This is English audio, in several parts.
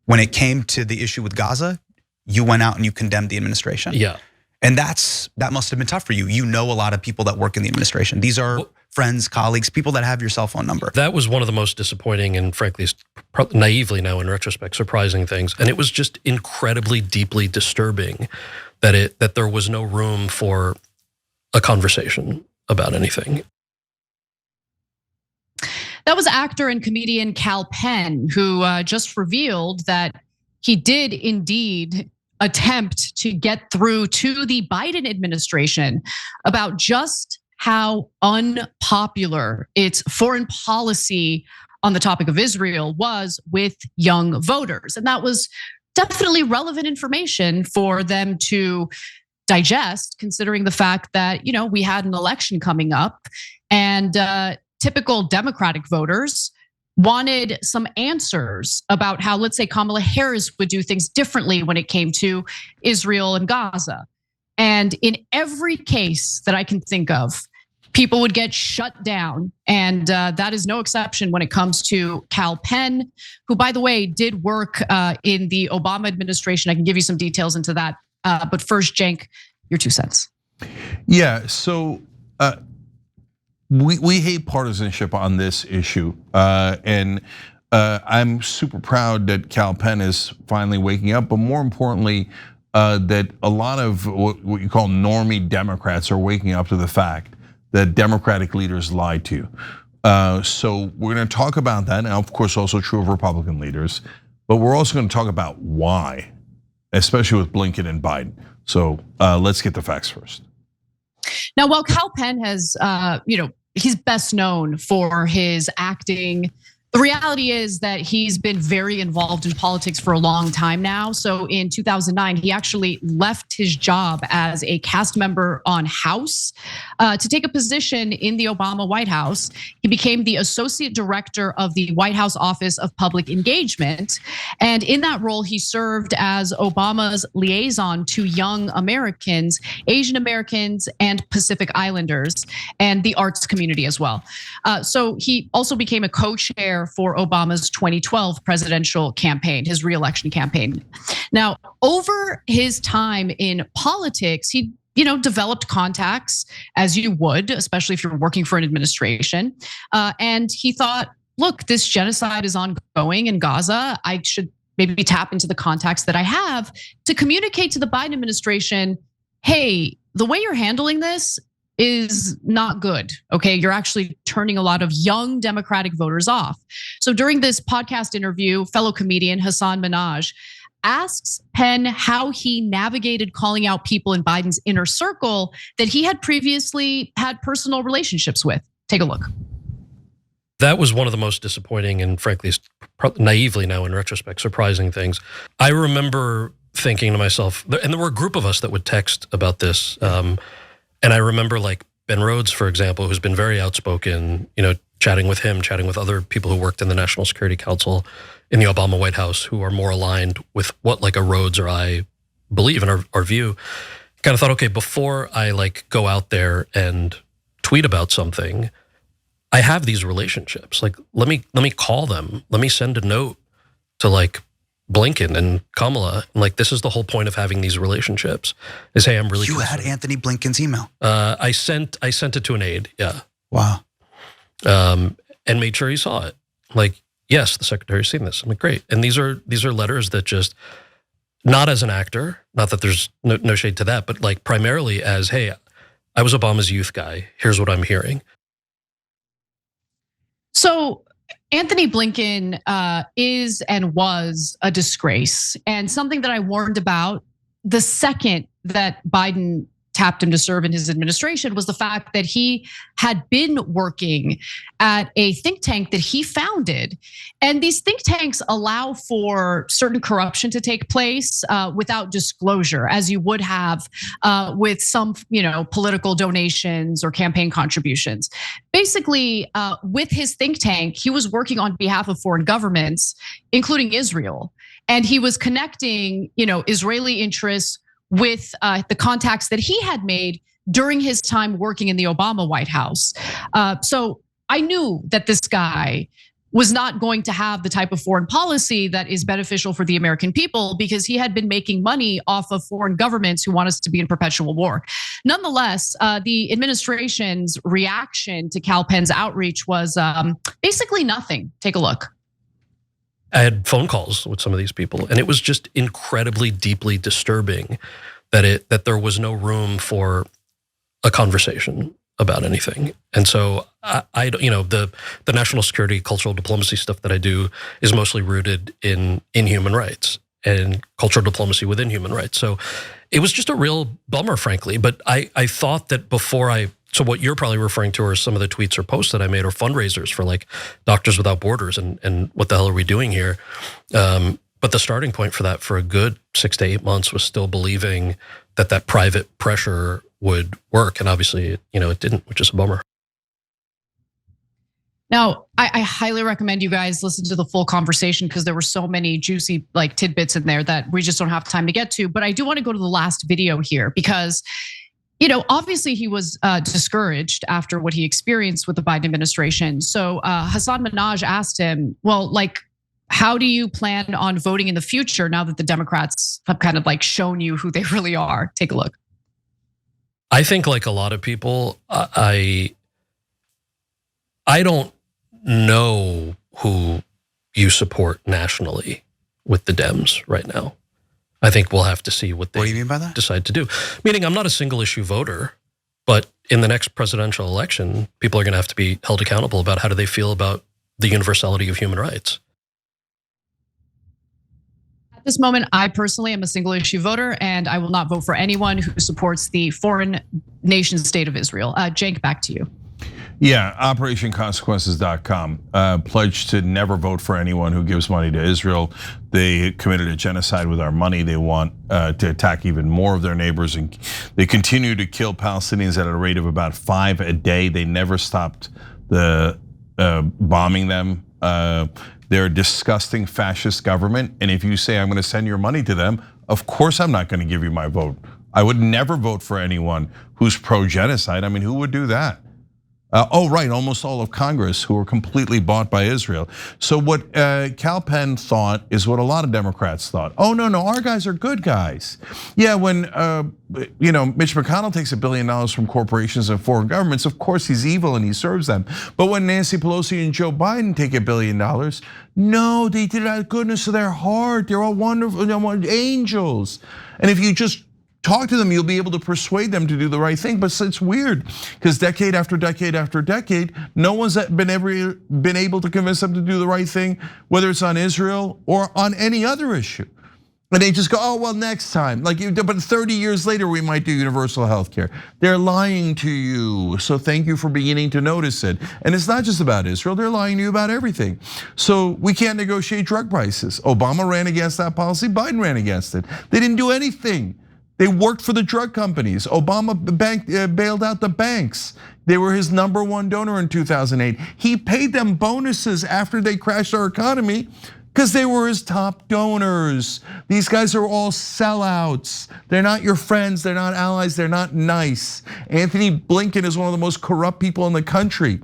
when it came to the issue with Gaza, you went out and you condemned the administration. Yeah. And that must have been tough for you. You know a lot of people that work in the administration. These are friends, colleagues, people that have your cell phone number. That was one of the most disappointing and frankly, naively now in retrospect, surprising things. And it was just incredibly deeply disturbing that there was no room for a conversation about anything. That was actor and comedian Kal Penn, who just revealed that he did indeed attempt to get through to the Biden administration about just how unpopular its foreign policy on the topic of Israel was with young voters. And that was definitely relevant information for them to digest, considering the fact that, we had an election coming up and typical Democratic voters wanted some answers about how, let's say, Kamala Harris would do things differently when it came to Israel and Gaza. And in every case that I can think of, people would get shut down. And that is no exception when it comes to Kal Penn, who, by the way, did work in the Obama administration. I can give you some details into that. But first, Cenk, your 2 cents. Yeah, so we hate partisanship on this issue. And I'm super proud that Kal Penn is finally waking up, but more importantly, that a lot of what you call normie Democrats are waking up to the fact that Democratic leaders lied to you. So we're gonna talk about that, and of course also true of Republican leaders, but we're also gonna talk about why, especially with Blinken and Biden. So let's get the facts first. Now, while Kal Penn has, he's best known for his acting, the reality is that he's been very involved in politics for a long time now. So in 2009, he actually left his job as a cast member on House to take a position in the Obama White House. He became the associate director of the White House Office of Public Engagement. And in that role, he served as Obama's liaison to young Americans, Asian Americans, and Pacific Islanders, and the arts community as well. So he also became a co-chair for Obama's 2012 presidential campaign, his re-election campaign. Now, over his time in politics, he developed contacts, as you would, especially if you're working for an administration. And he thought, look, this genocide is ongoing in Gaza. I should maybe tap into the contacts that I have to communicate to the Biden administration, hey, the way you're handling this is not good, okay? You're actually turning a lot of young Democratic voters off. So during this podcast interview, fellow comedian Hassan Minhaj asks Penn how he navigated calling out people in Biden's inner circle that he had previously had personal relationships with. Take a look. That was one of the most disappointing and frankly, naively now in retrospect, surprising things. I remember thinking to myself, and there were a group of us that would text about this, and I remember like Ben Rhodes, for example, who's been very outspoken, chatting with him, chatting with other people who worked in the National Security Council in the Obama White House who are more aligned with what like a Rhodes or I believe in our view. Kind of thought, okay, before I like go out there and tweet about something, I have these relationships. Like, let me call them. Let me send a note to like Blinken and Kamala, and like this is the whole point of having these relationships. Is hey, I'm really. You had Antony Blinken's email. I sent it to an aide. Yeah. Wow. And made sure he saw it. Like, yes, the secretary's seen this. I'm like, great. And these are letters that just, not as an actor, not that there's no shade to that, but like primarily as, hey, I was Obama's youth guy. Here's what I'm hearing. So Antony Blinken is and was a disgrace, and something that I warned about the second that Biden tapped him to serve in his administration was the fact that he had been working at a think tank that he founded. And these think tanks allow for certain corruption to take place without disclosure, as you would have with some, political donations or campaign contributions. Basically, with his think tank, he was working on behalf of foreign governments, including Israel. And he was connecting, Israeli interests with the contacts that he had made during his time working in the Obama White House. So I knew that this guy was not going to have the type of foreign policy that is beneficial for the American people, because he had been making money off of foreign governments who want us to be in perpetual war. Nonetheless, the administration's reaction to Kal Penn's outreach was basically nothing. Take a look. I had phone calls with some of these people, and it was just incredibly deeply disturbing that there was no room for a conversation about anything. And so the national security, cultural diplomacy stuff that I do is mostly rooted in human rights and cultural diplomacy within human rights. So it was just a real bummer, frankly. But I thought that so what you're probably referring to are some of the tweets or posts that I made, or fundraisers for like Doctors Without Borders and what the hell are we doing here? But the starting point for that for a good 6 to 8 months was still believing that private pressure would work. And obviously, it didn't, which is a bummer. Now, I highly recommend you guys listen to the full conversation, because there were so many juicy tidbits in there that we just don't have time to get to. But I do want to go to the last video here, because obviously he was discouraged after what he experienced with the Biden administration. So Hassan Minhaj asked him, well, how do you plan on voting in the future now that the Democrats have kind of shown you who they really are? Take a look. I think, like a lot of people, I don't know who you support nationally with the Dems right now. I think we'll have to see what they What do you mean by that? decide to do. Meaning, I'm not a single issue voter, but in the next presidential election, people are going to have to be held accountable about how do they feel about the universality of human rights. At this moment, I personally am a single issue voter, and I will not vote for anyone who supports the foreign nation state of Israel. Cenk, back to you. Yeah, OperationConsequences.com pledged to never vote for anyone who gives money to Israel. They committed a genocide with our money. They want to attack even more of their neighbors, and they continue to kill Palestinians at a rate of about 5 a day. They never stopped bombing them. They're a disgusting fascist government, and if you say I'm going to send your money to them, of course I'm not going to give you my vote. I would never vote for anyone who's pro-genocide. I mean, who would do that? Right, almost all of Congress who are completely bought by Israel. So what Kal Penn thought is what a lot of Democrats thought. Oh, no, our guys are good guys. Yeah, when Mitch McConnell takes $1 billion from corporations and foreign governments, of course he's evil and he serves them. But when Nancy Pelosi and Joe Biden take $1 billion, no, they did it out of goodness of their heart. They're all wonderful, angels. And if you just talk to them, you'll be able to persuade them to do the right thing. But it's weird, because decade after decade after decade, no one's been able to convince them to do the right thing, whether it's on Israel or on any other issue. And they just go, oh, well, next time. But 30 years later, we might do universal health care. They're lying to you. So thank you for beginning to notice it. And it's not just about Israel, they're lying to you about everything. So we can't negotiate drug prices. Obama ran against that policy, Biden ran against it. They didn't do anything. They worked for the drug companies. Obama bailed out the banks. They were his #1 donor in 2008. He paid them bonuses after they crashed our economy because they were his top donors. These guys are all sellouts. They're not your friends, they're not allies, they're not nice. Antony Blinken is one of the most corrupt people in the country.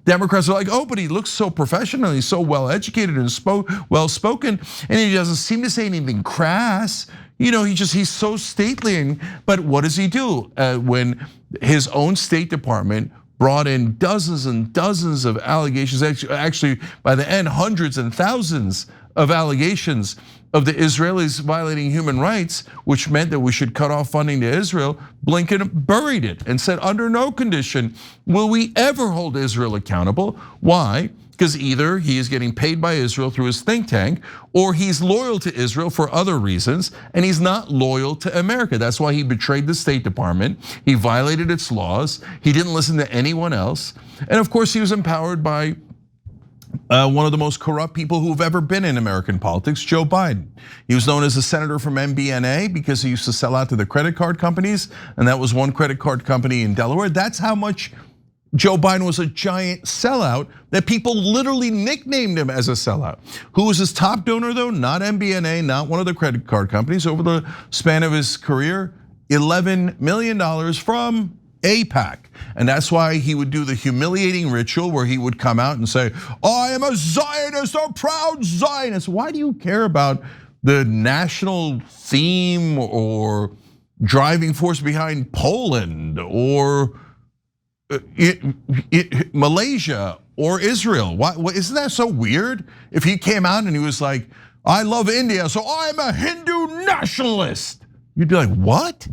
Democrats are like, oh, but he looks so professional, he's so well educated and well spoken, and he doesn't seem to say anything crass. He's so stately. But what does he do? When his own State Department brought in dozens and dozens of allegations, actually by the end, hundreds and thousands of allegations of the Israelis violating human rights, which meant that we should cut off funding to Israel, Blinken buried it and said, under no condition will we ever hold Israel accountable. Why? Because either he is getting paid by Israel through his think tank, or he's loyal to Israel for other reasons, and he's not loyal to America. That's why he betrayed the State Department. He violated its laws. He didn't listen to anyone else. And of course, he was empowered by one of the most corrupt people who have ever been in American politics, Joe Biden. He was known as a senator from MBNA because he used to sell out to the credit card companies, and that was one credit card company in Delaware. That's how much Joe Biden was a giant sellout that people literally nicknamed him as a sellout. Who was his top donor though? Not MBNA, not one of the credit card companies. Over the span of his career, $11 million from AIPAC. And that's why he would do the humiliating ritual where he would come out and say, I am a Zionist, a proud Zionist. Why do you care about the national theme or driving force behind Poland or Malaysia or Israel? Why, isn't that so weird? If he came out and he was like, I love India, so I'm a Hindu nationalist. You'd be like, what?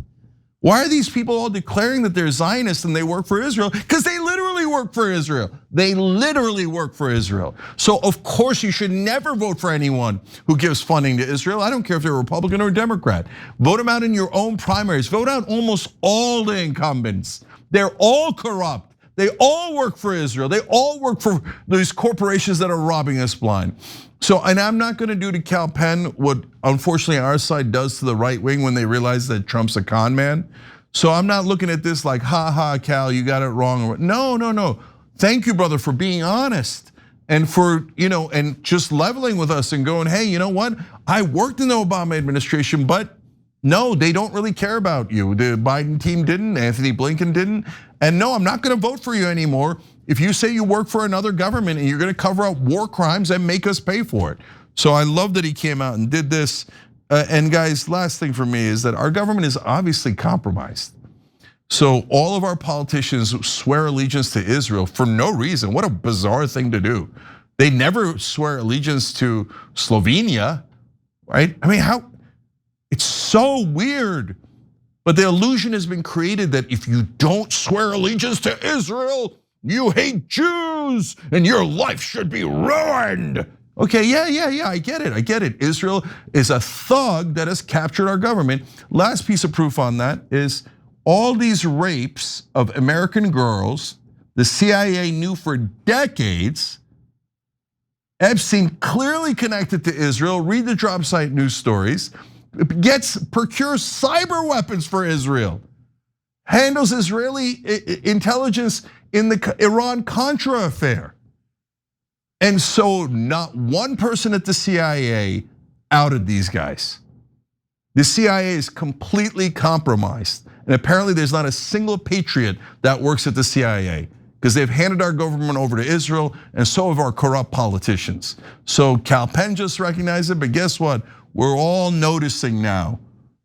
Why are these people all declaring that they're Zionists and they work for Israel? Because they literally work for Israel. They literally work for Israel. So of course you should never vote for anyone who gives funding to Israel. I don't care if they're Republican or Democrat. Vote them out in your own primaries. Vote out almost all the incumbents. They're all corrupt. They all work for Israel. They all work for these corporations that are robbing us blind. So, and I'm not gonna do to Kal Penn what unfortunately our side does to the right wing when they realize that Trump's a con man. So I'm not looking at this like, ha ha, Kal, you got it wrong. No. Thank you, brother, for being honest and for, and just leveling with us and going, hey, you know what? I worked in the Obama administration, but no, they don't really care about you. The Biden team didn't, Antony Blinken didn't. And no, I'm not gonna vote for you anymore if you say you work for another government and you're gonna cover up war crimes and make us pay for it. So I love that he came out and did this. And guys, last thing for me is that our government is obviously compromised. So all of our politicians swear allegiance to Israel for no reason. What a bizarre thing to do. They never swear allegiance to Slovenia, right? I mean, how? It's so weird. But the illusion has been created that if you don't swear allegiance to Israel, you hate Jews and your life should be ruined. Okay, yeah, I get it. Israel is a thug that has captured our government. Last piece of proof on that is all these rapes of American girls, the CIA knew for decades. Epstein clearly connected to Israel. Read the drop site news stories. Procures cyber weapons for Israel. Handles Israeli intelligence in the Iran-Contra affair. And so not one person at the CIA outed these guys. The CIA is completely compromised. And apparently there's not a single patriot that works at the CIA because they've handed our government over to Israel and so have our corrupt politicians. So Kal Penn just recognized it, but guess what? We're all noticing now.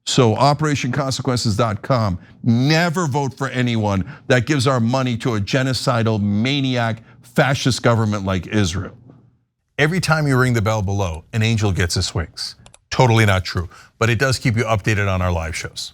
So operationconsequences.com, never vote for anyone that gives our money to a genocidal, maniac, fascist government like Israel. Every time you ring the bell below, an angel gets his wings. Totally not true, but it does keep you updated on our live shows.